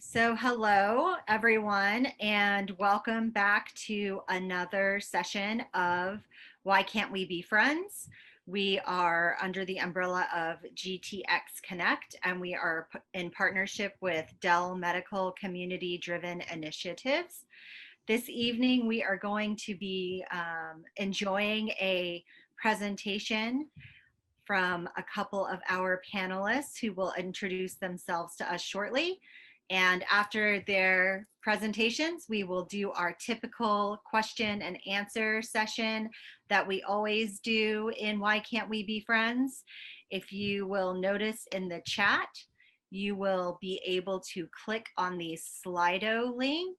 So, hello everyone, and welcome back to another session of Why Can't We Be Friends? We are under the umbrella of GTX Connect, and we are in partnership with Dell Medical Community Driven Initiatives. This evening, we are going to be enjoying a presentation from a couple of our panelists who will introduce themselves to us shortly. And after their presentations, we will do our typical question and answer session that we always do in Why Can't We Be Friends? If you will notice in the chat, you will be able to click on the Slido link.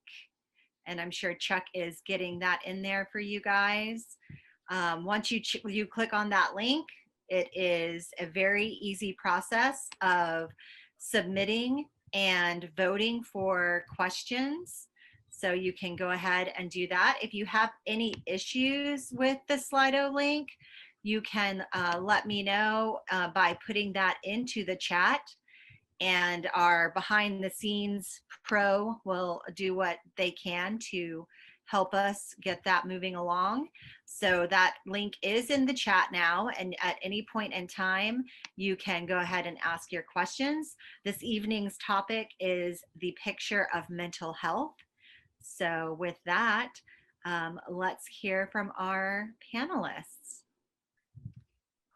And I'm sure Chuck is getting that in there for you guys. Once you click on that link, it is a very easy process of submitting and voting for questions. So you can go ahead and do that. If you have any issues with the Slido link, you can let me know by putting that into the chat, and our behind the scenes pro will do what they can to help us get that moving along. So that link is in the chat now, and at any point in time, you can go ahead and ask your questions. This evening's topic is the picture of mental health. So with that, let's hear from our panelists.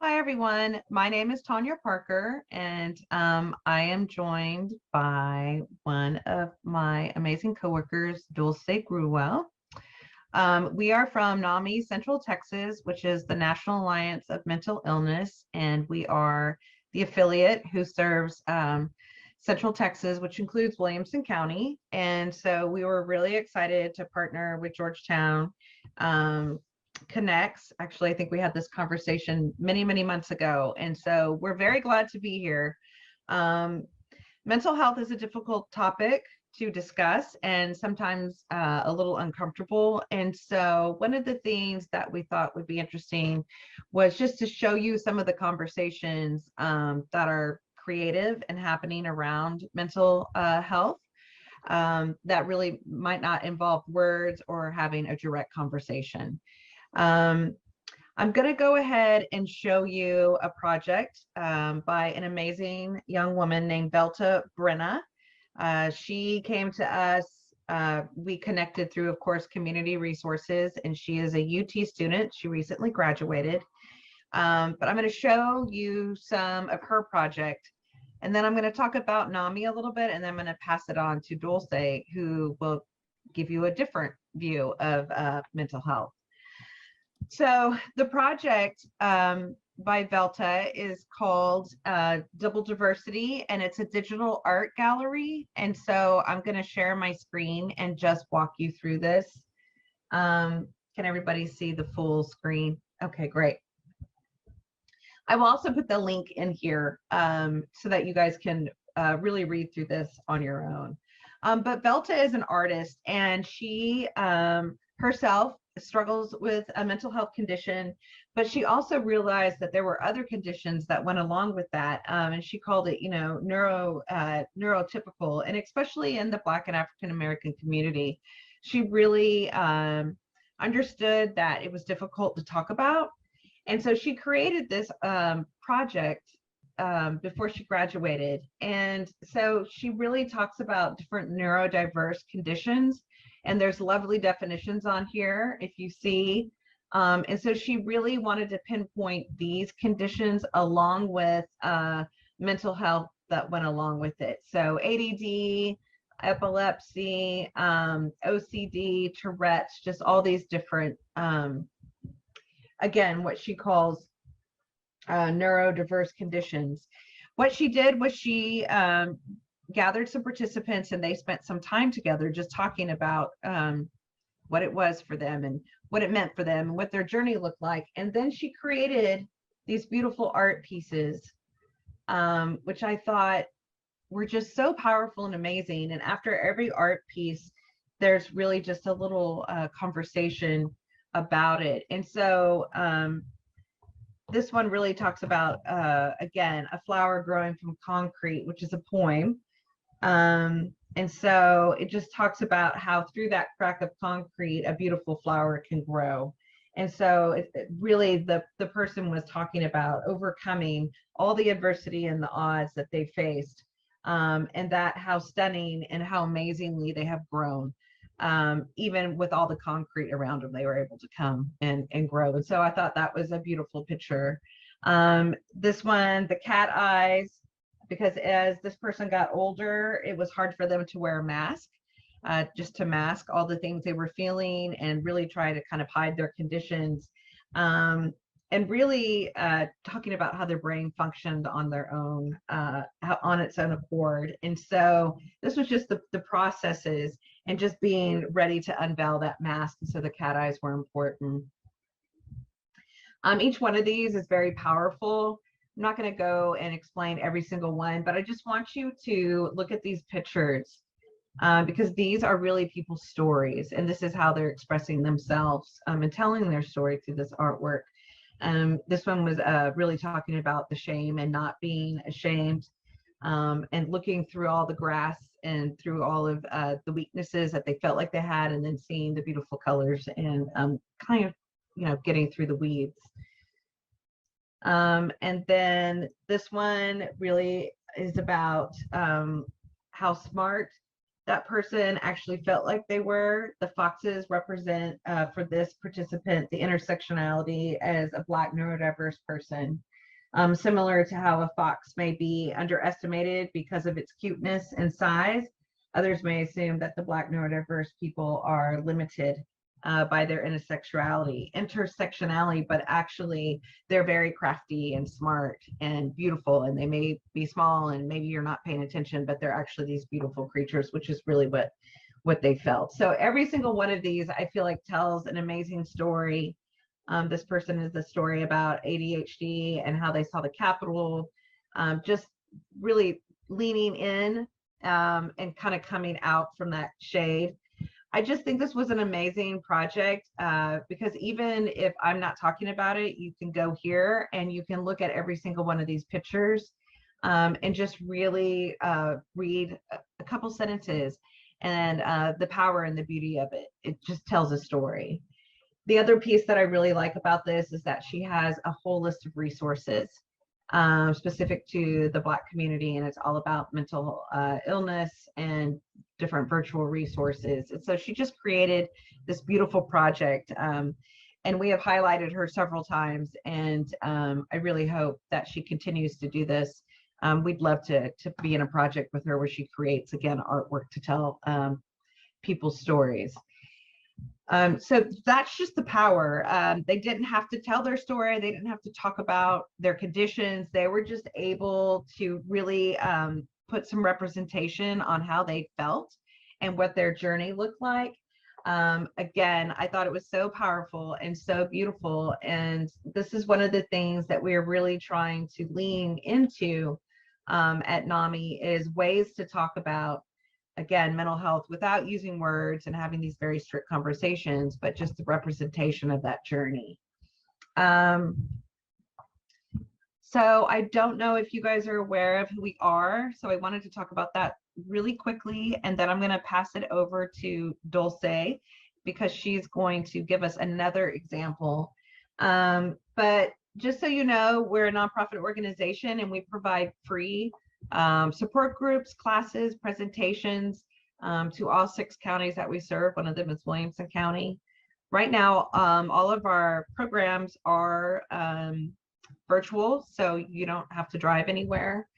Hi, everyone. My name is Tanya Parker, and I am joined by one of my amazing coworkers, Dulce Gruwell. We are from NAMI Central Texas, which is the National Alliance of Mental Illness, and we are the affiliate who serves Central Texas, which includes Williamson County. And so we were really excited to partner with Georgetown Connects. Actually, I think we had this conversation many months ago, and so we're very glad to be here. Mental health is a difficult topic to discuss and sometimes a little uncomfortable, and so one of the things that we thought would be interesting was just to show you some of the conversations that are creative and happening around mental health that really might not involve words or having a direct conversation. I'm going to go ahead and show you a project by an amazing young woman named Velta Brenna. She came to us, we connected through, of course, community resources, and she is a UT student. She recently graduated. But I'm going to show you some of her project, and then I'm going to talk about NAMI a little bit, and then I'm going to pass it on to Dulce, who will give you a different view of mental health. So the project by Velta is called Double Diversity, and it's a digital art gallery. And so I'm going to share my screen and just walk you through this. Can everybody see the full screen? Okay, great. I will also put the link in here so that you guys can really read through this on your own. But Velta is an artist, and she herself struggles with a mental health condition, but she also realized that there were other conditions that went along with that, and she called it, neurotypical, and especially in the Black and African American community, she really understood that it was difficult to talk about, and so she created this project before she graduated, and so she really talks about different neurodiverse conditions. And there's lovely definitions on here, if you see. And so she really wanted to pinpoint these conditions along with mental health that went along with it. So ADD, epilepsy, OCD, Tourette's, just all these different, again, what she calls neurodiverse conditions. What she did was she gathered some participants, and they spent some time together just talking about what it was for them and what it meant for them and what their journey looked like. And then she created these beautiful art pieces, which I thought were just so powerful and amazing. And after every art piece, there's really just a little conversation about it. And so this one really talks about, again, a flower growing from concrete, which is a poem. And so it just talks about how through that crack of concrete, a beautiful flower can grow. And so really the person was talking about overcoming all the adversity and the odds that they faced, and that how stunning and how amazingly they have grown. Even with all the concrete around them, they were able to come and grow. And so I thought that was a beautiful picture. This one, the cat eyes, because as this person got older, it was hard for them to wear a mask, just to mask all the things they were feeling and really try to kind of hide their conditions. And really talking about how their brain functioned on their own, on its own accord. And so this was just the processes and just being ready to unveil that mask. And so the cat eyes were important. Each one of these is very powerful. I'm not going to go and explain every single one, but I just want you to look at these pictures, because these are really people's stories, and this is how they're expressing themselves, and telling their story through this artwork. This one was really talking about the shame and not being ashamed, and looking through all the grass and through all of the weaknesses that they felt like they had, and then seeing the beautiful colors and kind of, getting through the weeds. And then this one really is about how smart that person actually felt like they were. The foxes represent, for this participant, the intersectionality as a Black neurodiverse person. Similar to how a fox may be underestimated because of its cuteness and size, others may assume that the Black neurodiverse people are limited by their intersectionality, but actually they're very crafty and smart and beautiful, and they may be small and maybe you're not paying attention, but they're actually these beautiful creatures, which is really what they felt. So every single one of these, I feel like, tells an amazing story. This person is the story about ADHD and how they saw the Capitol, just really leaning in, and kind of coming out from that shade. I just think this was an amazing project, because even if I'm not talking about it, you can go here and you can look at every single one of these pictures, and just really read a couple sentences, and the power and the beauty of it. It just tells a story. The other piece that I really like about this is that she has a whole list of resources specific to the Black community, and it's all about mental illness and different virtual resources. And so she just created this beautiful project, and we have highlighted her several times, and I really hope that she continues to do this. We'd love to be in a project with her where she creates, again, artwork to tell people's stories. So that's just the power. They didn't have to tell their story. They didn't have to talk about their conditions. They were just able to really put some representation on how they felt and what their journey looked like. Again, I thought it was so powerful and so beautiful. And this is one of the things that we are really trying to lean into at NAMI, is ways to talk about, again, mental health without using words and having these very strict conversations, but just the representation of that journey. So I don't know if you guys are aware of who we are. So I wanted to talk about that really quickly, and then I'm going to pass it over to Dulce, because she's going to give us another example. But just so you know, we're a nonprofit organization, and we provide free support groups, classes, presentations to all 6 counties that we serve. One of them is Williamson County. Right now, all of our programs are virtual, so you don't have to drive anywhere.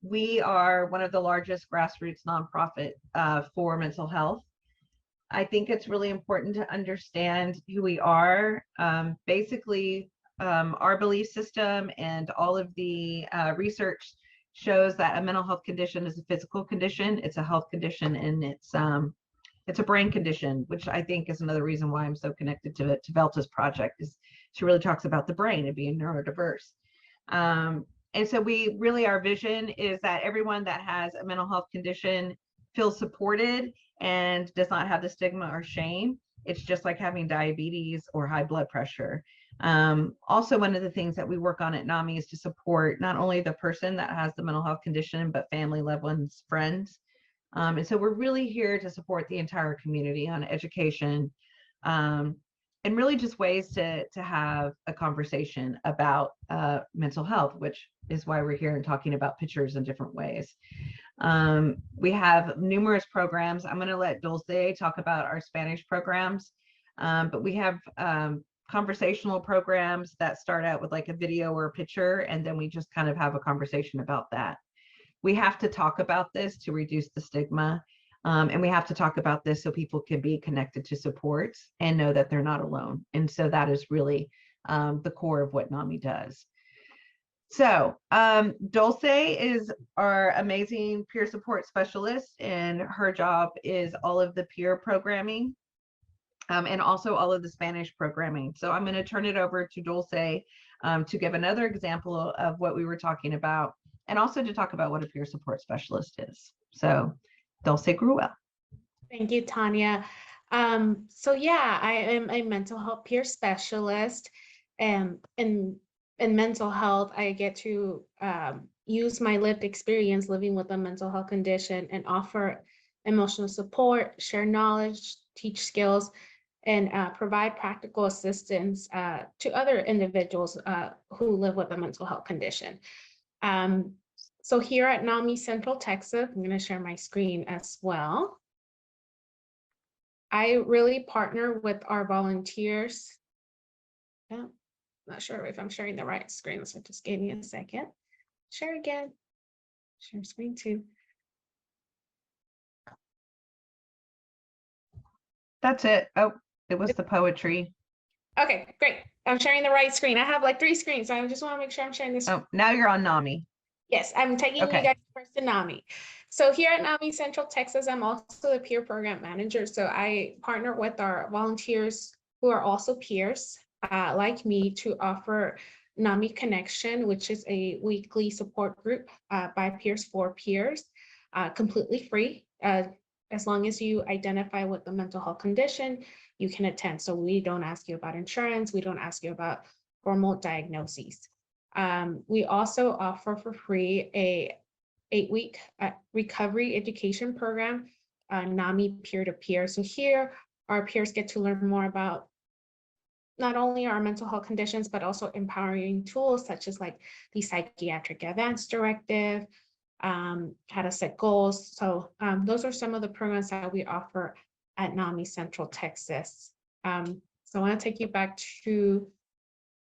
We are one of the largest grassroots nonprofit for mental health. I think it's really important to understand who we are. Basically, our belief system and all of the research shows that a mental health condition is a physical condition, it's a health condition, and it's a brain condition, which I think is another reason why I'm so connected to Velta's project, is she really talks about the brain and being neurodiverse. And so we really, our vision is that everyone that has a mental health condition feels supported and does not have the stigma or shame. It's just like having diabetes or high blood pressure. Also, one of the things that we work on at NAMI is to support not only the person that has the mental health condition, but family, loved ones, friends, And so we're really here to support the entire community on education, and really just ways to have a conversation about mental health, which is why we're here and talking about pictures in different ways. We have numerous programs. I'm going to let Dulce talk about our Spanish programs, but we have conversational programs that start out with like a video or a picture, and then we just kind of have a conversation about that. We have to talk about this to reduce the stigma. And we have to talk about this so people can be connected to supports and know that they're not alone. And so that is really the core of what NAMI does. So Dulce is our amazing peer support specialist, and her job is all of the peer programming and also all of the Spanish programming. So I'm going to turn it over to Dulce to give another example of what we were talking about, and also to talk about what a peer support specialist is. So Dulce Gruel. Thank you, Tanya. So yeah, I am a mental health peer specialist, and in mental health, I get to use my lived experience living with a mental health condition and offer emotional support, share knowledge, teach skills, and provide practical assistance to other individuals who live with a mental health condition. So here at NAMI Central Texas, I'm going to share my screen as well. I really partner with our volunteers. Yeah, not sure if I'm sharing the right screen, so just give me a second. Share again. Share screen too. That's it. Oh, it was the poetry. Okay, great. I'm sharing the right screen. I have like 3 screens, so I just want to make sure I'm sharing this. Oh, now you're on NAMI. Yes, I'm taking Okay. you guys first to NAMI. So here at NAMI Central Texas, I'm also the peer program manager. So I partner with our volunteers who are also peers like me to offer NAMI Connection, which is a weekly support group by peers for peers, completely free. As long as you identify with the mental health condition, you can attend. So we don't ask you about insurance. We don't ask you about formal diagnoses. We also offer for free a 8-week recovery education program, NAMI peer-to-peer. So here our peers get to learn more about not only our mental health conditions, but also empowering tools such as like the Psychiatric Advance Directive, how to set goals. So those are some of the programs that we offer at NAMI Central Texas. So I want to take you back to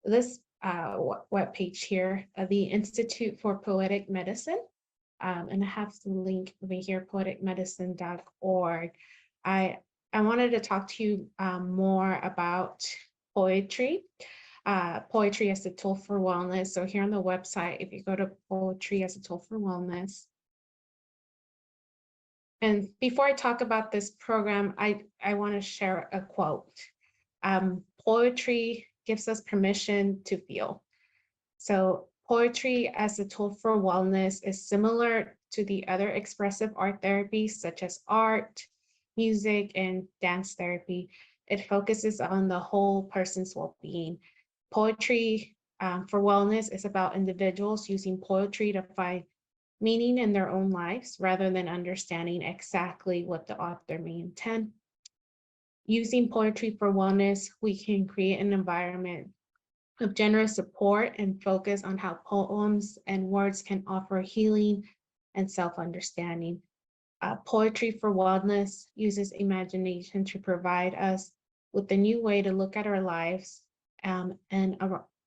this web page here, the Institute for Poetic Medicine. And I have the link over here, poeticmedicine.org. I wanted to talk to you more about poetry. Poetry as a tool for wellness. So here on the website, if you go to Poetry as a Tool for Wellness. And before I talk about this program, I want to share a quote. Poetry gives us permission to feel. So poetry as a tool for wellness is similar to the other expressive art therapies such as art, music, and dance therapy. It focuses on the whole person's well-being. Poetry for wellness is about individuals using poetry to find meaning in their own lives rather than understanding exactly what the author may intend. Using poetry for wellness, we can create an environment of generous support and focus on how poems and words can offer healing and self-understanding. Poetry for wellness uses imagination to provide us with a new way to look at our lives and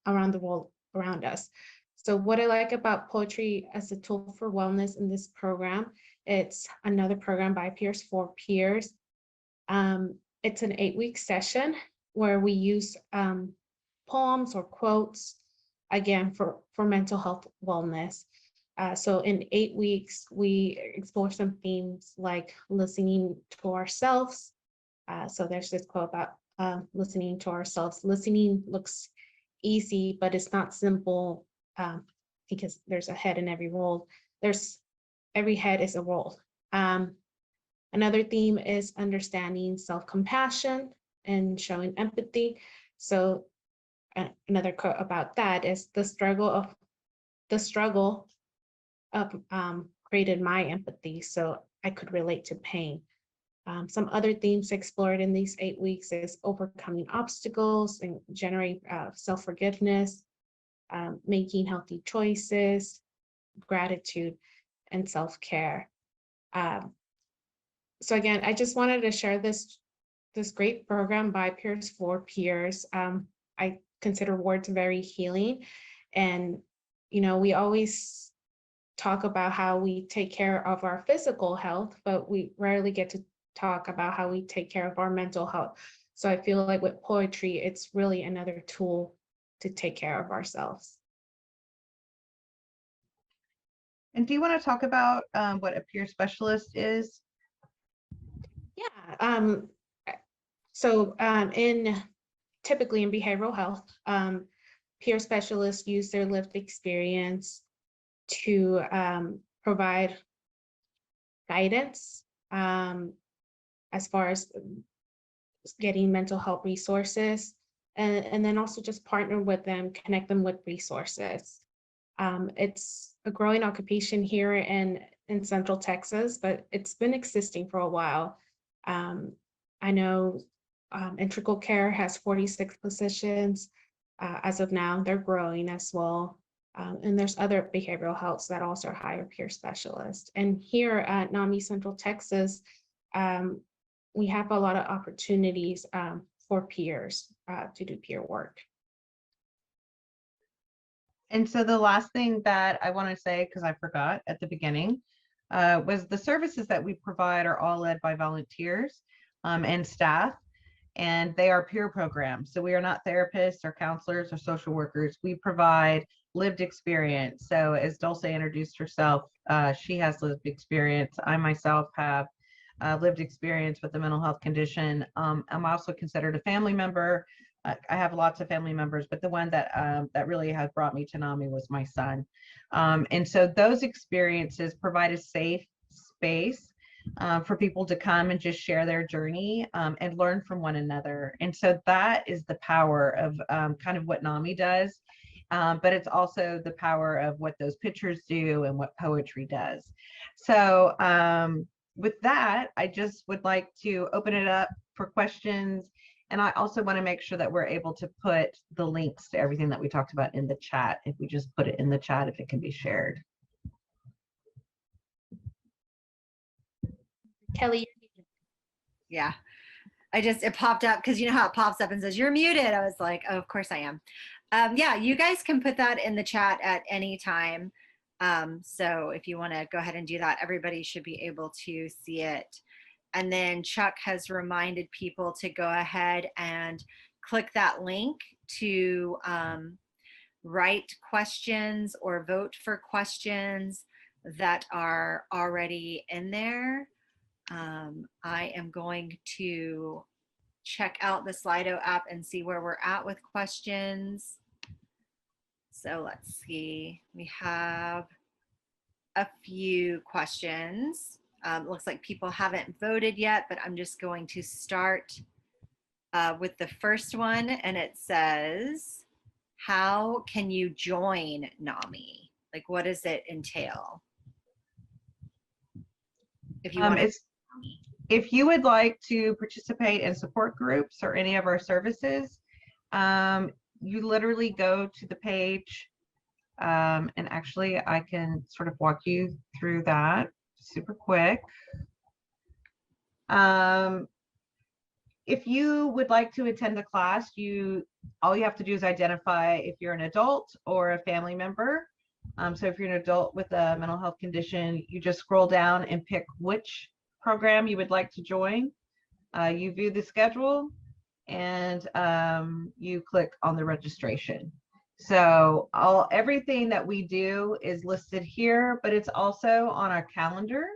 around the world around us. So what I like about poetry as a tool for wellness in this program, it's another program by Peers for Peers. It's an 8-week session where we use poems or quotes, again, for mental health wellness. So in 8 weeks, we explore some themes like listening to ourselves. So there's this quote about listening to ourselves. Listening looks easy, but it's not simple because there's a head in every role. Every head is a role. Another theme is understanding self-compassion and showing empathy. So another quote about that is the struggle of created my empathy so I could relate to pain. Some other themes explored in these 8 weeks is overcoming obstacles and generate self-forgiveness, making healthy choices, gratitude, and self-care. So again, I just wanted to share this great program by Peers for Peers. I consider words very healing, and we always talk about how we take care of our physical health, but we rarely get to talk about how we take care of our mental health. So I feel like with poetry, it's really another tool to take care of ourselves. And do you want to talk about what a peer specialist is? Yeah. So typically in behavioral health, peer specialists use their lived experience to provide guidance as far as getting mental health resources, and then also just partner with them, connect them with resources. It's a growing occupation here in Central Texas, but it's been existing for a while. I know Integral Care has 46 positions. As of now, they're growing as well. And there's other behavioral healths that also hire peer specialists. And here at NAMI Central Texas, we have a lot of opportunities for peers to do peer work. And so the last thing that I want to say, because I forgot at the beginning, was the services that we provide are all led by volunteers and staff, and they are peer programs. So we are not therapists or counselors or social workers. We provide lived experience. So as Dulce introduced herself, she has lived experience. I myself have lived experience with a mental health condition. I'm also considered a family member. I have lots of family members, but the one that that really has brought me to NAMI was my son. And so those experiences provide a safe space for people to come and just share their journey and learn from one another. And so that is the power of kind of what NAMI does. But it's also the power of what those pictures do and what poetry does. So with that, I just would like to open it up for questions. And I also want to make sure that we're able to put the links to everything that we talked about in the chat. If we just put it in the chat, if it can be shared. Kelly. Yeah, it popped up because you know how it pops up and says you're muted. I was like, oh, of course I am. Yeah, you guys can put that in the chat at any time. So if you want to go ahead and do that, everybody should be able to see it. And then Chuck has reminded people to go ahead and click that link to write questions or vote for questions that are already in there. I am going to check out the Slido app and see where we're at with questions. So let's see, we have a few questions. Looks like people haven't voted yet, but I'm just going to start with the first one, and it says, how can you join NAMI? Like, what does it entail? If you want to if you would like to participate in support groups or any of our services, you literally go to the page, and actually I can sort of walk you through that super quick. If you would like to attend a class, all you have to do is identify if you're an adult or a family member. So if you're an adult with a mental health condition, you just scroll down and pick which program you would like to join. You view the schedule and you click on the registration. So everything that we do is listed here, but it's also on our calendar.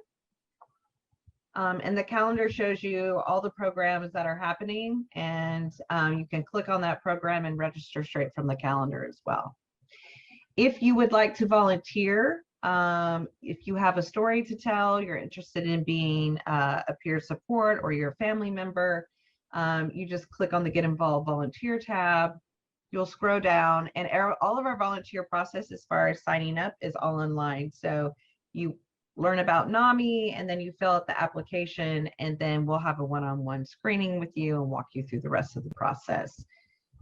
And the calendar shows you all the programs that are happening, and you can click on that program and register straight from the calendar as well. If you would like to volunteer, if you have a story to tell, you're interested in being a peer support or you're a family member, you just click on the Get Involved Volunteer tab. You'll scroll down, and all of our volunteer process as far as signing up is all online. So learn about NAMI, and then you fill out the application, and then we'll have a one-on-one screening with you and walk you through the rest of the process.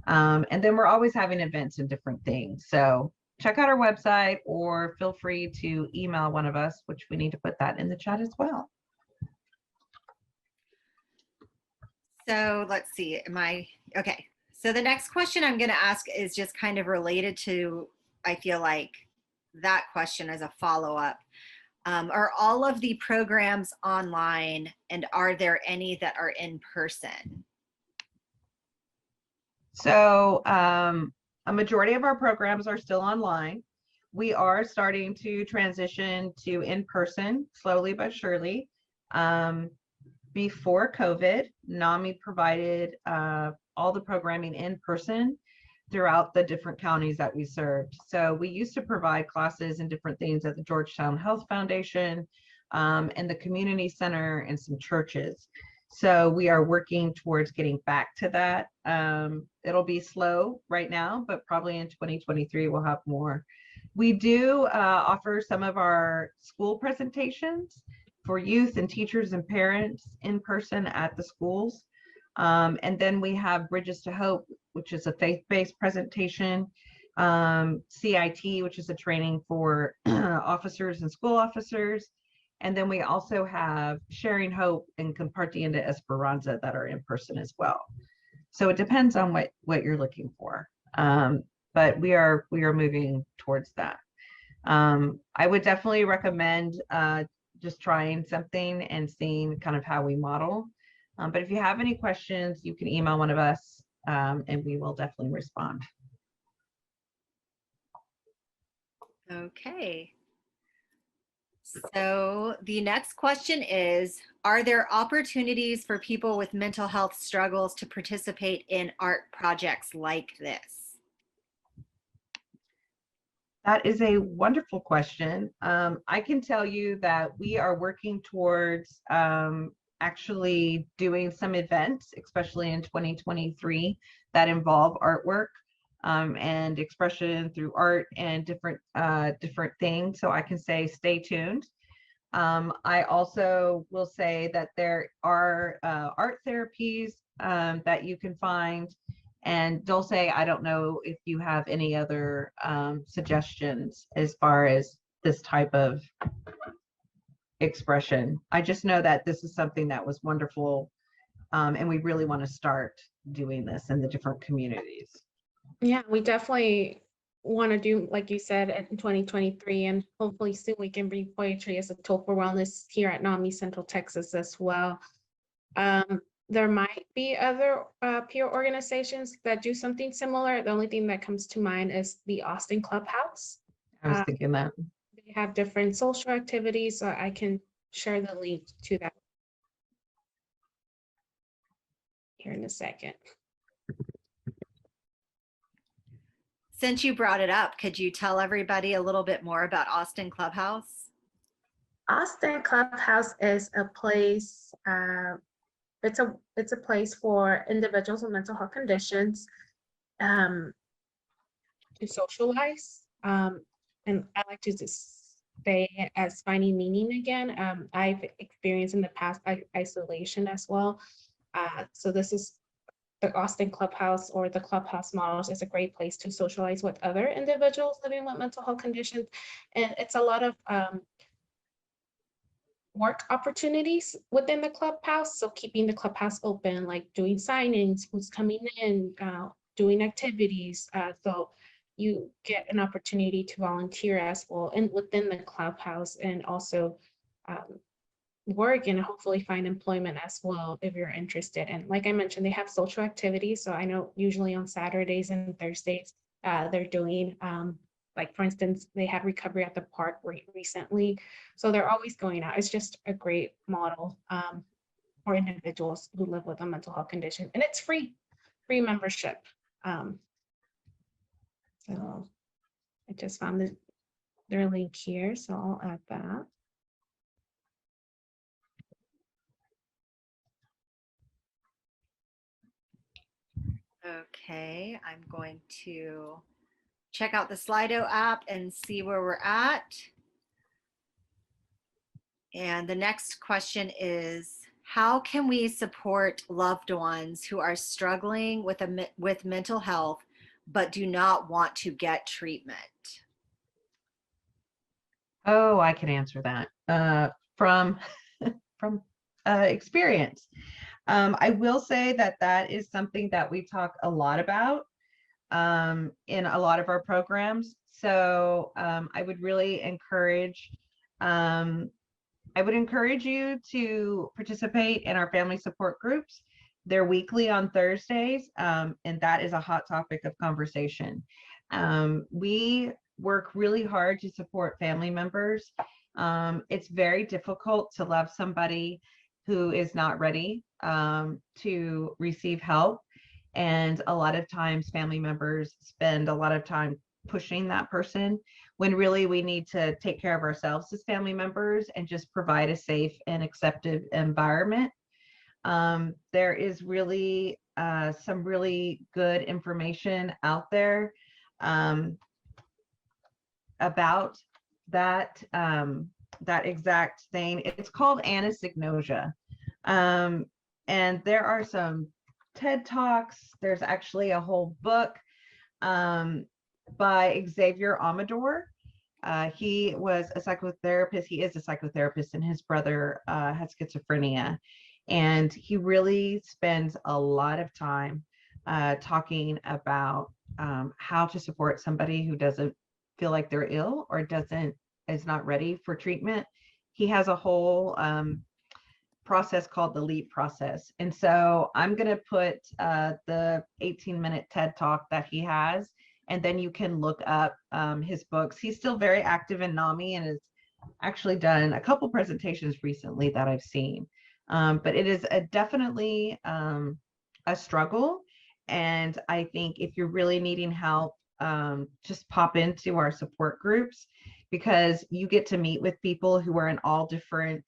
And then we're always having events and different things. So check out our website or feel free to email one of us, which we need to put that in the chat as well. So let's see, okay. So the next question I'm going to ask is just kind of related to, I feel like, that question as a follow-up. Are all of the programs online, and are there any that are in person? So a majority of our programs are still online. We are starting to transition to in-person slowly but surely. Before COVID, NAMI provided all the programming in person throughout the different counties that we served. So we used to provide classes and different things at the Georgetown Health Foundation and the community center and some churches. So we are working towards getting back to that. It'll be slow right now, but probably in 2023 we'll have more. We do offer some of our school presentations for youth and teachers and parents in person at the schools. And then we have Bridges to Hope, which is a faith-based presentation, CIT, which is a training for officers and school officers. And then we also have Sharing Hope and Compartiendo Esperanza that are in person as well. So it depends on what you're looking for. But we are moving towards that. I would definitely recommend just trying something and seeing kind of how we model. But if you have any questions, you can email one of us and we will definitely respond. Okay. So the next question is, are there opportunities for people with mental health struggles to participate in art projects like this? That is a wonderful question. I can tell you that we are working towards actually doing some events, especially in 2023, that involve artwork and expression through art and different things. So I can say stay tuned. I also will say that there are art therapies that you can find. And Dulce, I don't know if you have any other suggestions as far as this type of expression. I just know that this is something that was wonderful, and we really want to start doing this in the different communities. Yeah, we definitely want to do, like you said, in 2023, and hopefully soon we can bring poetry as a tool for wellness here at NAMI Central Texas as well. There might be other peer organizations that do something similar. The only thing that comes to mind is the Austin Clubhouse. I was thinking that. They have different social activities, so I can share the link to that here in a second. Since you brought it up, could you tell everybody a little bit more about Austin Clubhouse? Austin Clubhouse is a place, it's a place for individuals with mental health conditions to socialize. And I like to just say it as finding meaning again. I've experienced in the past isolation as well. So this is the Austin Clubhouse, or the Clubhouse models, is a great place to socialize with other individuals living with mental health conditions. And it's a lot of work opportunities within the Clubhouse. So keeping the Clubhouse open, like doing signings, who's coming in, doing activities. So you get an opportunity to volunteer as well, and within the Clubhouse, and also work and hopefully find employment as well if you're interested. And like I mentioned, they have social activities. So I know usually on Saturdays and Thursdays, they're doing, like for instance, they had Recovery at the Park recently. So they're always going out. It's just a great model for individuals who live with a mental health condition. And it's free membership. So I just found their link here, so I'll add that. Okay, I'm going to check out the Slido app and see where we're at. And the next question is, how can we support loved ones who are struggling with mental health but do not want to get treatment? Oh, I can answer that from from experience. I will say that that is something that we talk a lot about in a lot of our programs. So I would really encourage I would encourage you to participate in our family support groups. They're weekly on Thursdays, and that is a hot topic of conversation. We work really hard to support family members. It's very difficult to love somebody who is not ready to receive help. And a lot of times, family members spend a lot of time pushing that person when really we need to take care of ourselves as family members and just provide a safe and accepted environment. There is really some really good information out there about that exact thing. It's called anosognosia. And there are some TED Talks. There's actually a whole book by Xavier Amador. He was a psychotherapist. He is a psychotherapist, and his brother has schizophrenia. And he really spends a lot of time talking about how to support somebody who doesn't feel like they're ill or is not ready for treatment. He has a whole process called the LEAP process. And so I'm going to put the 18-minute TED Talk that he has, and then you can look up his books. He's still very active in NAMI and has actually done a couple presentations recently that I've seen. But it is definitely a struggle. And I think if you're really needing help, just pop into our support groups, because you get to meet with people who are in all different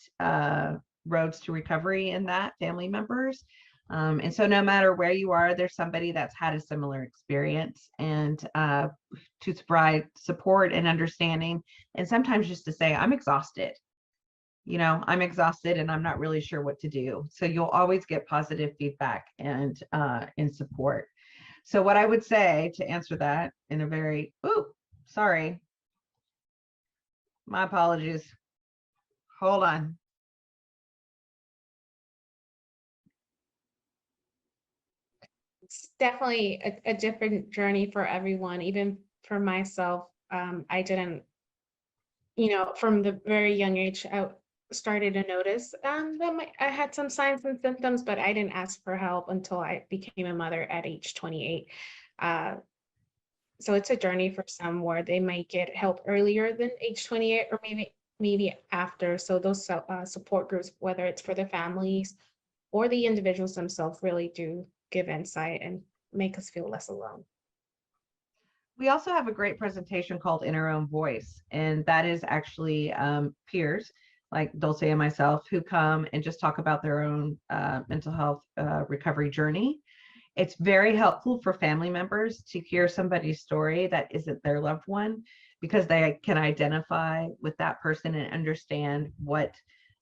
roads to recovery in that, family members. And so no matter where you are, there's somebody that's had a similar experience, and to provide support and understanding, and sometimes just to say, I'm exhausted. I'm exhausted and I'm not really sure what to do. So you'll always get positive feedback and in support. So what I would say to answer that in a very, sorry, my apologies. Hold on. It's definitely a different journey for everyone. Even for myself, I didn't, from the very young age, I started to notice that I had some signs and symptoms, but I didn't ask for help until I became a mother at age 28. So it's a journey for some where they might get help earlier than age 28, or maybe after. So those support groups, whether it's for the families or the individuals themselves, really do give insight and make us feel less alone. We also have a great presentation called In Our Own Voice, and that is actually peers like Dulce and myself who come and just talk about their own mental health recovery journey. It's very helpful for family members to hear somebody's story that isn't their loved one, because they can identify with that person and understand what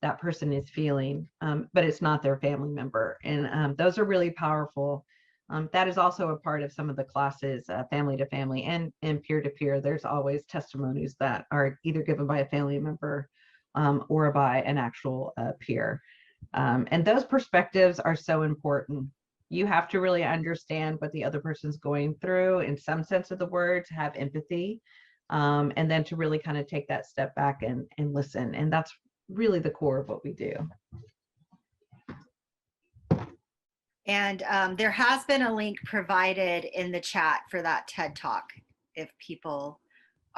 that person is feeling, but it's not their family member. And those are really powerful. That is also a part of some of the classes, family to family and peer to peer. There's always testimonies that are either given by a family member or by an actual peer. And those perspectives are so important. You have to really understand what the other person's going through in some sense of the word, to have empathy, and then to really kind of take that step back and listen. And that's really the core of what we do. And there has been a link provided in the chat for that TED Talk if people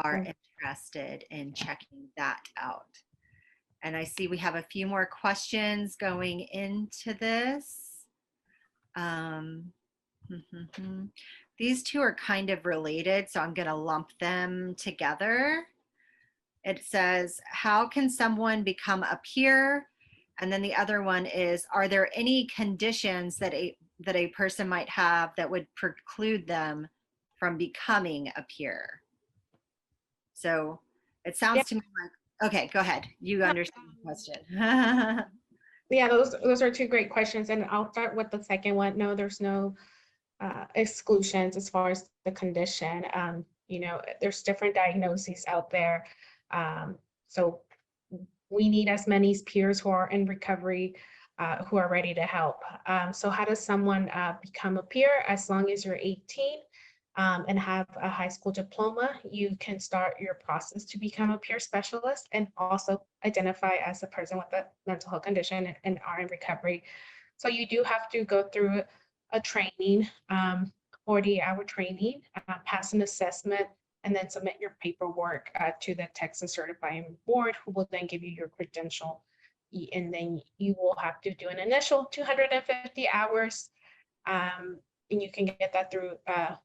are interested in checking that out. And I see we have a few more questions going into this. These two are kind of related, so I'm going to lump them together. It says, how can someone become a peer? And then the other one is, are there any conditions that a person might have that would preclude them from becoming a peer? So it sounds to me like Okay, go ahead. You understand the question. Yeah, those are two great questions, and I'll start with the second one. No, there's no exclusions as far as the condition. You know, there's different diagnoses out there. So we need as many peers who are in recovery, who are ready to help. So how does someone become a peer? As long as you're 18 and have a high school diploma, you can start your process to become a peer specialist and also identify as a person with a mental health condition and are in recovery. So you do have to go through a training, 40-hour training, pass an assessment, and then submit your paperwork to the Texas Certifying Board, who will then give you your credential. And then you will have to do an initial 250 hours. And you can get that through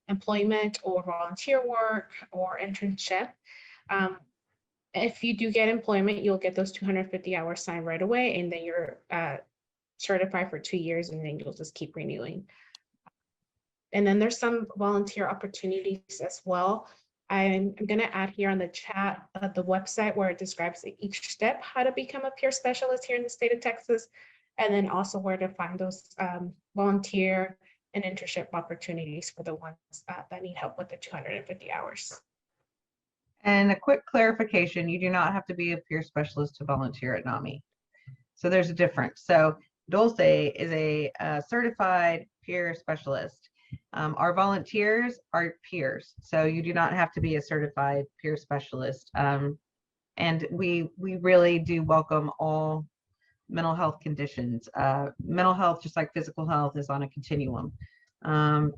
employment or volunteer work or internship. If you do get employment, you'll get those 250 hours signed right away, and then you're certified for 2 years, and then you'll just keep renewing. And then there's some volunteer opportunities as well. I'm going to add here on the chat the website where it describes each step, how to become a peer specialist here in the state of Texas, and then also where to find those volunteer and internship opportunities for the ones that need help with the 250 hours. And a quick clarification, you do not have to be a peer specialist to volunteer at NAMI. So there's a difference. So Dulce is a certified peer specialist. Our volunteers are peers, so you do not have to be a certified peer specialist. And we really do welcome all mental health conditions. Mental health, just like physical health, is on a continuum.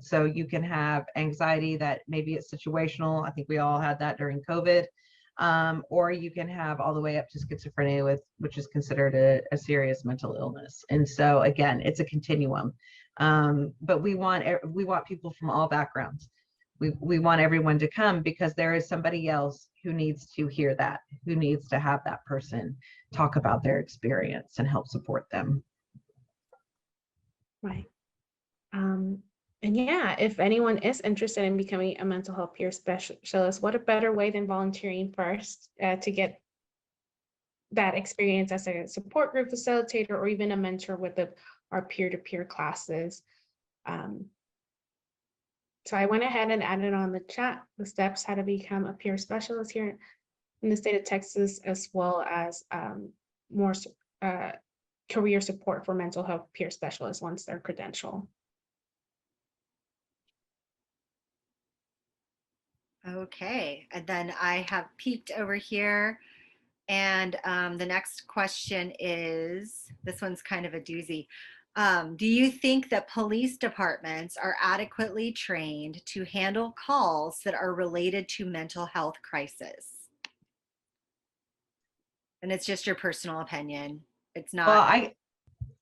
So you can have anxiety that maybe it's situational. I think we all had that during COVID. Or you can have all the way up to schizophrenia, which is considered a serious mental illness. And so again, it's a continuum. But we want people from all backgrounds. We want everyone to come because there is somebody else who needs to hear that, who needs to have that person talk about their experience and help support them. Right. And yeah, if anyone is interested in becoming a mental health peer specialist, what a better way than volunteering first to get that experience as a support group facilitator or even a mentor with our peer-to-peer classes. So I went ahead and added on the chat the steps how to become a peer specialist here in the state of Texas, as well as more career support for mental health peer specialists once they're credentialed. Okay, and then I have peeked over here, and the next question is, this one's kind of a doozy. Do you think that police departments are adequately trained to handle calls that are related to mental health crisis? And it's just your personal opinion. It's not. Well,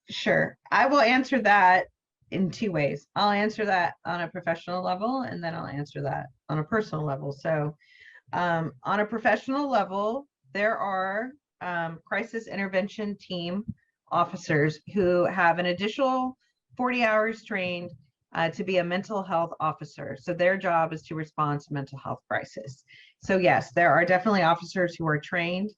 sure. I will answer that in two ways. I'll answer that on a professional level, and then I'll answer that on a personal level. So on a professional level, there are crisis intervention team officers who have an additional 40 hours trained to be a mental health officer. So their job is to respond to mental health crisis. So yes, there are definitely officers who are trained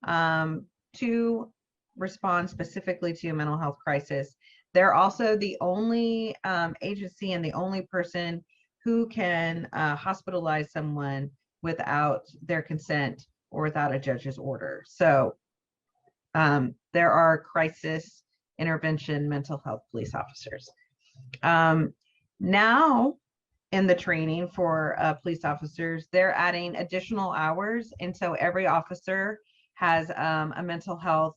to respond specifically to a mental health crisis. They're also the only agency and the only person who can hospitalize someone without their consent or without a judge's order. So there are crisis intervention mental health police officers. Now in the training for police officers, they're adding additional hours. And so every officer has a mental health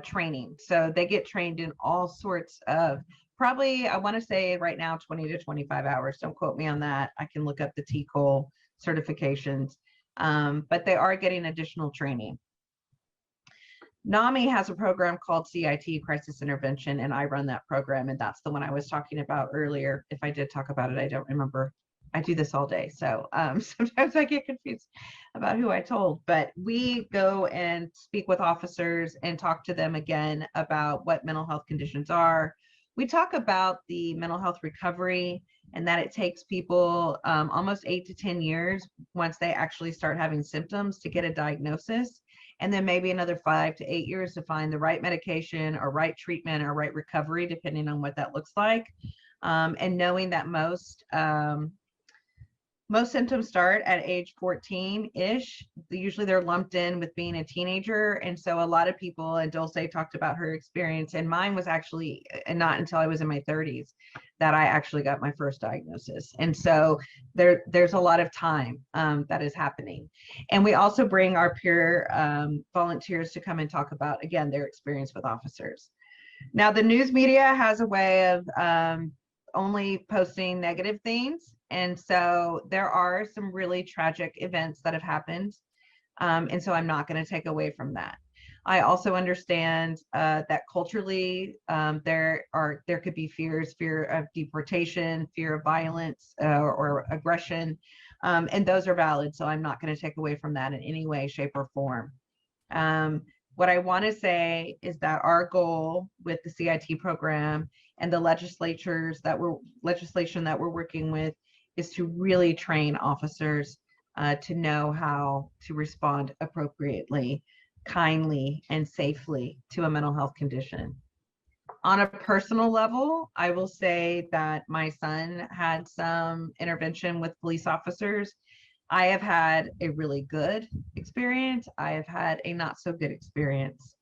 training. So they get trained in all sorts of, probably, I want to say right now, 20 to 25 hours. Don't quote me on that. I can look up the TCOL certifications, but they are getting additional training. NAMI has a program called CIT, Crisis Intervention, and I run that program, and that's the one I was talking about earlier. If I did talk about it, I don't remember. I do this all day, so sometimes I get confused about who I told, but we go and speak with officers and talk to them again about what mental health conditions are. We talk about the mental health recovery and that it takes people almost 8 to 10 years once they actually start having symptoms to get a diagnosis. and then maybe another 5 to 8 years to find the right medication or right treatment or right recovery, depending on what that looks like. And knowing that most symptoms start at age 14-ish. Usually they're lumped in with being a teenager. And so a lot of people, and Dulce talked about her experience, and mine was actually not until I was in my 30s that I actually got my first diagnosis. And so there's a lot of time that is happening. And we also bring our peer volunteers to come and talk about, again, their experience with officers. Now, the news media has a way of only posting negative things. And so there are some really tragic events that have happened. And so I'm not going to take away from that. I also understand that culturally there could be fear of deportation, fear of violence or aggression, and those are valid. So I'm not going to take away from that in any way, shape, or form. What I want to say is that our goal with the CIT program and the legislation that we're working with is to really train officers to know how to respond appropriately, kindly, and safely to a mental health condition. On a personal level, I will say that my son had some intervention with police officers. I have had a really good experience. I have had a not so good experience.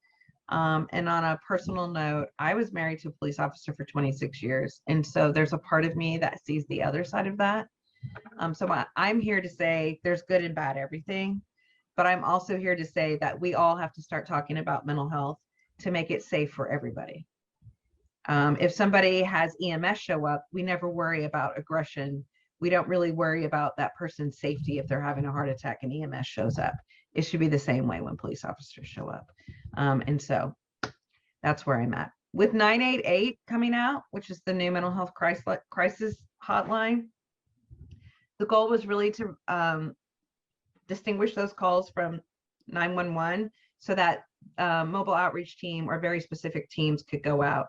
And on a personal note, I was married to a police officer for 26 years. And so there's a part of me that sees the other side of that. So I'm here to say there's good and bad everything, but I'm also here to say that we all have to start talking about mental health to make it safe for everybody. If somebody has EMS show up, we never worry about aggression. We don't really worry about that person's safety if they're having a heart attack and EMS shows up. It should be the same way when police officers show up. And so that's where I'm at. With 988 coming out, which is the new mental health crisis hotline, the goal was really to distinguish those calls from 911 so that mobile outreach team or very specific teams could go out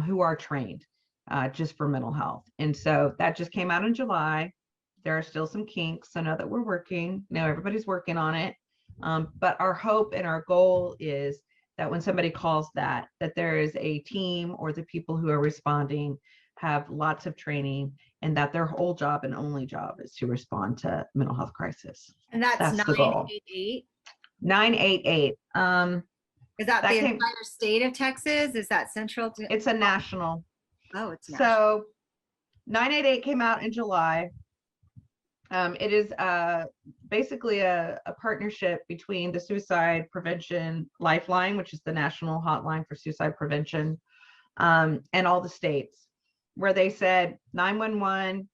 who are trained just for mental health. And so that just came out in July. There are still some kinks. So know that we're working. Now everybody's working on it. But our hope and our goal is that when somebody calls that there is a team or the people who are responding have lots of training and that their whole job and only job is to respond to mental health crisis. And that's the goal. 988. 988. Is that the entire state of Texas? Is that central to? It's a national. Oh, it's national. So 988 came out in July. It is basically a partnership between the Suicide Prevention Lifeline, which is the national hotline for suicide prevention, and all the states, where they said 911.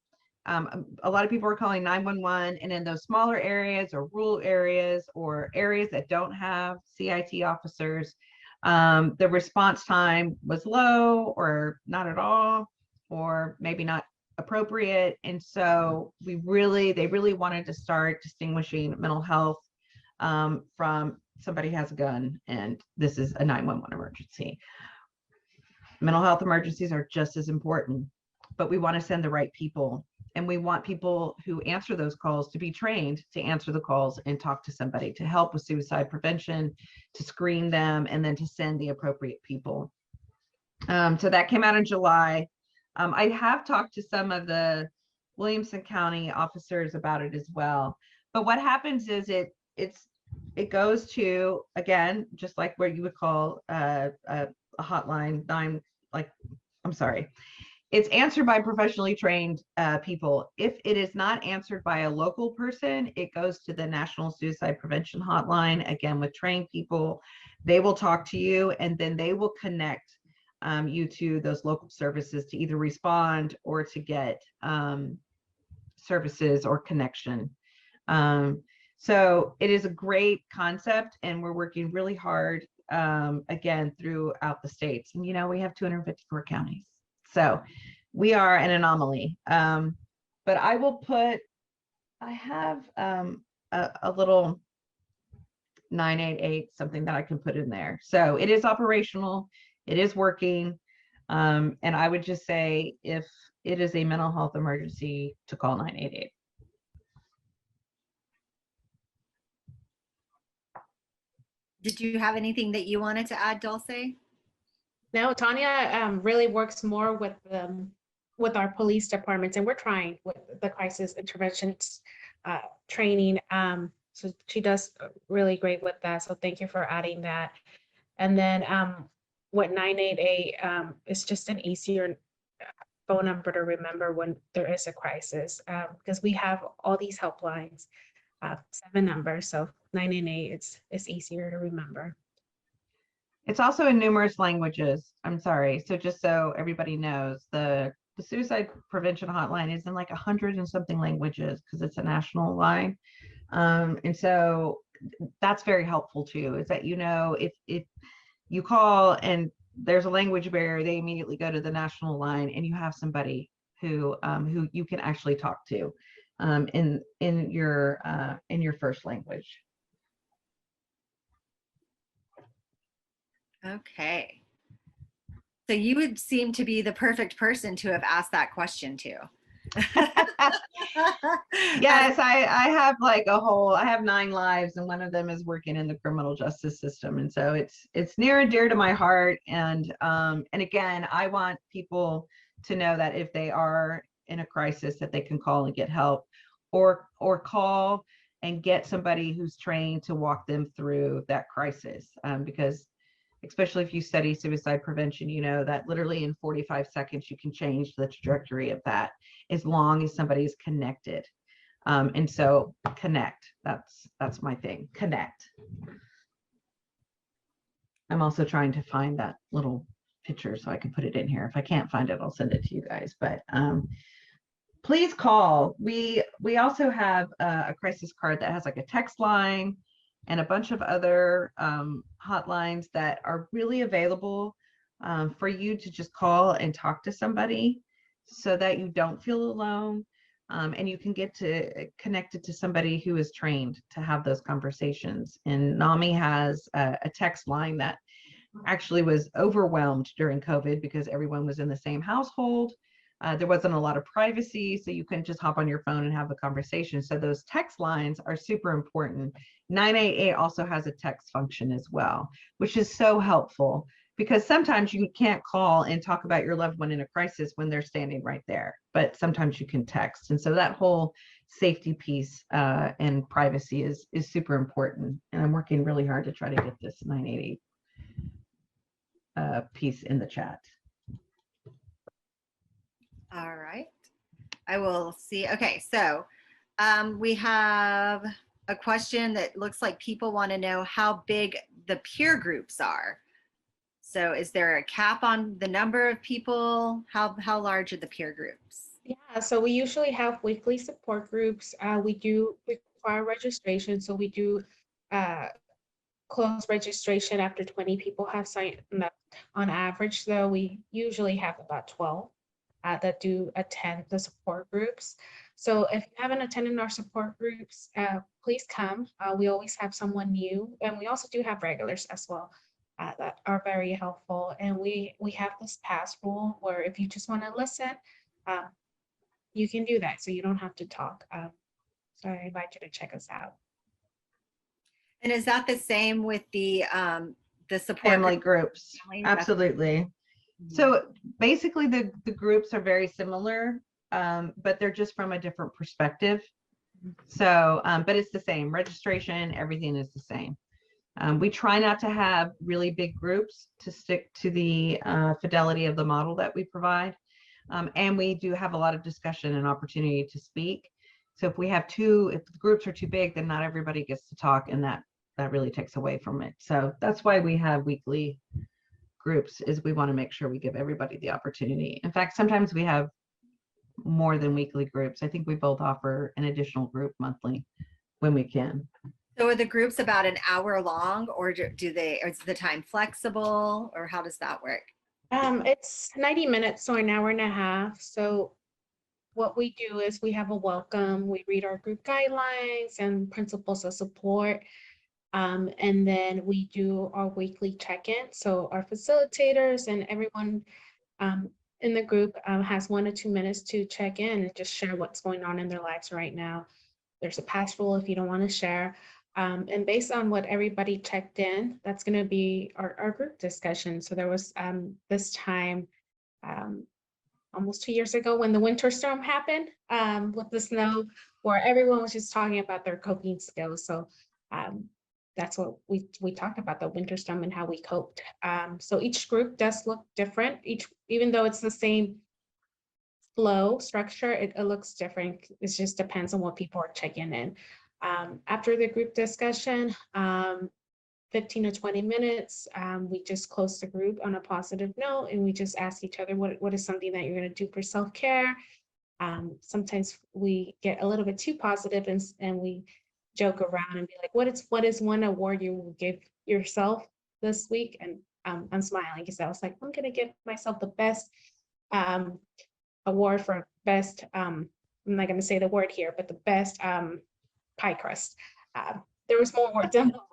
A lot of people are calling 911, and in those smaller areas or rural areas or areas that don't have CIT officers, the response time was low or not at all, or maybe not appropriate. And so they really wanted to start distinguishing mental health from somebody has a gun and this is a 911 emergency. Mental health emergencies are just as important, but we want to send the right people. And we want people who answer those calls to be trained to answer the calls and talk to somebody to help with suicide prevention, to screen them, and then to send the appropriate people. So that came out in July. I have talked to some of the Williamson County officers about it as well. But what happens is it goes to, again, just like where you would call a hotline, it's answered by professionally trained people. If it is not answered by a local person, it goes to the National Suicide Prevention Hotline, again, with trained people. They will talk to you and then they will connect you to those local services to either respond or to get services or connection. So it is a great concept and we're working really hard, again, throughout the states. And, we have 254 counties. So we are an anomaly. But I have a little 988, something that I can put in there. So it is operational. It is working. And I would just say if it is a mental health emergency, to call 988. Did you have anything that you wanted to add, Dulce? No, Tanya really works more with our police departments, and we're trying with the crisis interventions training. So she does really great with that. So thank you for adding that. And then what 988 is just an easier phone number to remember when there is a crisis, because we have all these helplines, 7 numbers. So 988 it's easier to remember. It's also in numerous languages. I'm sorry. So just so everybody knows, the suicide prevention hotline is in like 100 and something languages because it's a national line. And so that's very helpful too, is that, you know, if you call and there's a language barrier, they immediately go to the national line and you have somebody who you can actually talk to in your first language. Okay. So you would seem to be the perfect person to have asked that question to. Yes, I have like I have 9 lives, and one of them is working in the criminal justice system. And so it's near and dear to my heart. And again, I want people to know that if they are in a crisis, that they can call and get help, or call and get somebody who's trained to walk them through that crisis. Because especially if you study suicide prevention, you know that literally in 45 seconds, you can change the trajectory of that as long as somebody is connected. And so connect, that's my thing, connect. I'm also trying to find that little picture so I can put it in here. If I can't find it, I'll send it to you guys. But please call. We also have a crisis card that has like a text line and a bunch of other hotlines that are really available for you to just call and talk to somebody so that you don't feel alone, and you can get connected to somebody who is trained to have those conversations. And NAMI has a text line that actually was overwhelmed during COVID because everyone was in the same household. There wasn't a lot of privacy, so you couldn't just hop on your phone and have a conversation. So those text lines are super important. 988 also has a text function as well, which is so helpful because sometimes you can't call and talk about your loved one in a crisis when they're standing right there, but sometimes you can text. And so that whole safety piece and privacy is super important. And I'm working really hard to try to get this 988 piece in the chat. All right. I will see. Okay, so we have a question that looks like people want to know how big the peer groups are. So is there a cap on the number of people? How large are the peer groups? Yeah, so we usually have weekly support groups. We do require registration, so we do close registration after 20 people have signed up. On average, though, we usually have about 12 that do attend the support groups. So if you haven't attended our support groups, please come. We always have someone new, and we also do have regulars as well that are very helpful. And we have this pass rule where if you just want to listen, you can do that, so you don't have to talk. So I invite you to check us out. And is that the same with the support Family groups? families? Absolutely. So basically the groups are very similar, but they're just from a different perspective. So, but it's the same registration, everything is the same. We try not to have really big groups to stick to the fidelity of the model that we provide. And we do have a lot of discussion and opportunity to speak. So if the groups are too big, then not everybody gets to talk, and that really takes away from it. So that's why we have weekly groups, is we want to make sure we give everybody the opportunity. In fact, sometimes we have more than weekly groups. I think we both offer an additional group monthly when we can. So are the groups about an hour long, or is the time flexible, or how does that work? It's 90 minutes, so an hour and a half. So what we do is we have a welcome, we read our group guidelines and principles of support. And then we do our weekly check-in. So our facilitators and everyone in the group has 1 to 2 minutes to check in and just share what's going on in their lives right now. There's a pass rule if you don't want to share. And based on what everybody checked in, that's going to be our group discussion. So there was this time almost 2 years ago when the winter storm happened with the snow, where everyone was just talking about their coping skills. So that's what we talked about, the winter storm and how we coped. So each group does look different. Even though it's the same flow structure, it looks different. It just depends on what people are checking in. After the group discussion, 15 to 20 minutes, we just close the group on a positive note, and we just ask each other what is something that you're going to do for self-care. Sometimes we get a little bit too positive, and we joke around and be like, what is one award you will give yourself this week? And I'm smiling because I was like, I'm going to give myself the best award for best, I'm not going to say the word here, but the best pie crust. There was more words involved.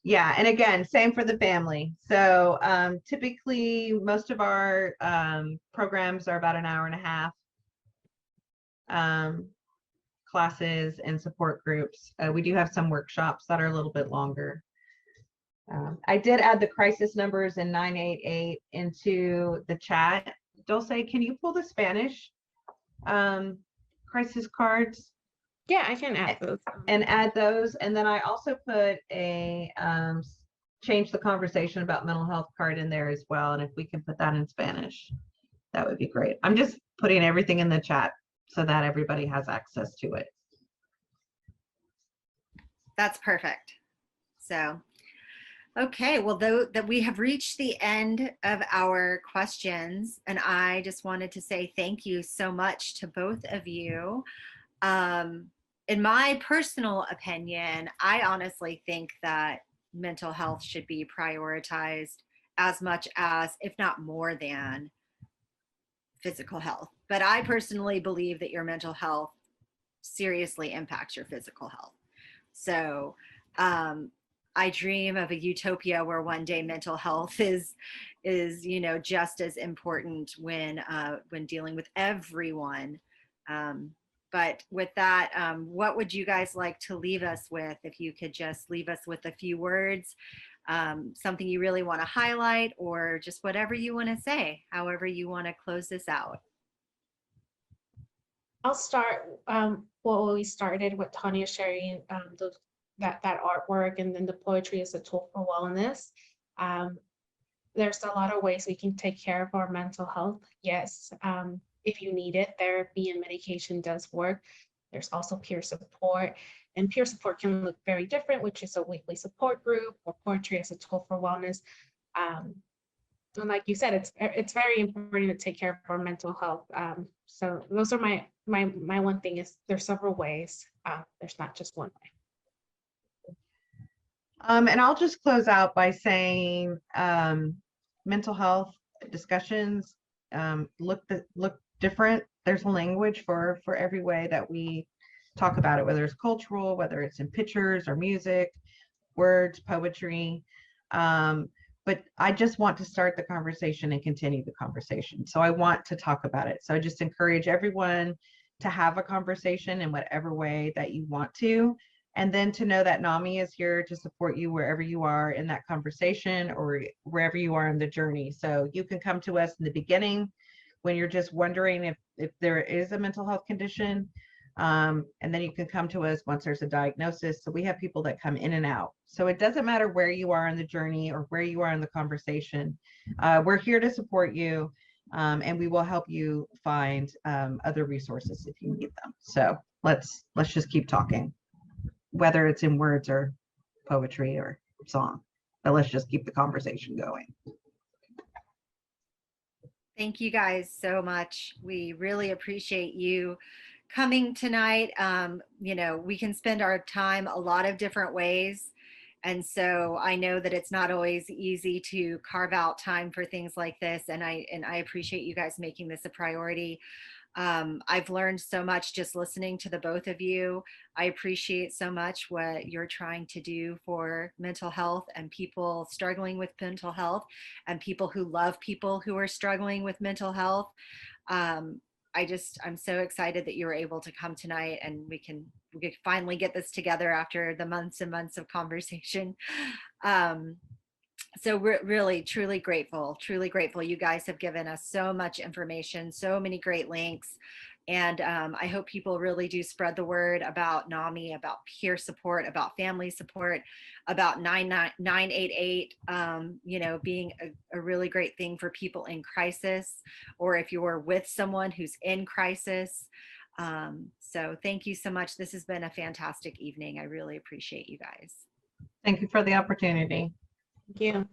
Yeah, and again, same for the family. So typically most of our programs are about an hour and a half. Classes and support groups. We do have some workshops that are a little bit longer. I did add the crisis numbers in 988 into the chat. Dulce, can you pull the Spanish crisis cards? Yeah, I can add those. And add those. And then I also put a change the conversation about mental health card in there as well. And if we can put that in Spanish, that would be great. I'm just putting everything in the chat so that everybody has access to it. That's perfect. So, okay, well, though that we have reached the end of our questions, and I just wanted to say thank you so much to both of you. In my personal opinion, I honestly think that mental health should be prioritized as much as, if not more than, physical health. But I personally believe that your mental health seriously impacts your physical health. So I dream of a utopia where one day mental health is just as important when dealing with everyone. But with that, what would you guys like to leave us with? If you could just leave us with a few words, something you really want to highlight, or just whatever you want to say, however you want to close this out. I'll start what we started with Tanya sharing that artwork, and then the poetry as a tool for wellness. There's a lot of ways we can take care of our mental health. Yes, if you need it, therapy and medication does work. There's also peer support, and peer support can look very different, which is a weekly support group, or poetry as a tool for wellness. And like you said, it's very important to take care of our mental health. So those are my one thing is there's several ways. There's not just one way. And I'll just close out by saying mental health discussions look different. There's a language for every way that we talk about it, whether it's cultural, whether it's in pictures or music, words, poetry. But I just want to start the conversation and continue the conversation. So I want to talk about it. So I just encourage everyone to have a conversation in whatever way that you want to. And then to know that NAMI is here to support you wherever you are in that conversation, or wherever you are in the journey. So you can come to us in the beginning when you're just wondering if there is a mental health condition. And then you can come to us once there's a diagnosis. So we have people that come in and out. So it doesn't matter where you are in the journey or where you are in the conversation. We're here to support you, and we will help you find other resources if you need them. So let's just keep talking, whether it's in words or poetry or song, but let's just keep the conversation going. Thank you guys so much. We really appreciate you coming tonight. We can spend our time a lot of different ways. And so I know that it's not always easy to carve out time for things like this. And I appreciate you guys making this a priority. I've learned so much just listening to the both of you. I appreciate so much what you're trying to do for mental health and people struggling with mental health, and people who love people who are struggling with mental health. I'm so excited that you were able to come tonight, and we can finally get this together after the months and months of conversation. So we're really truly grateful. You guys have given us so much information, so many great links. And I hope people really do spread the word about NAMI, about peer support, about family support, about 988, being a really great thing for people in crisis, or if you're with someone who's in crisis. So thank you so much. This has been a fantastic evening. I really appreciate you guys. Thank you for the opportunity. Thank you.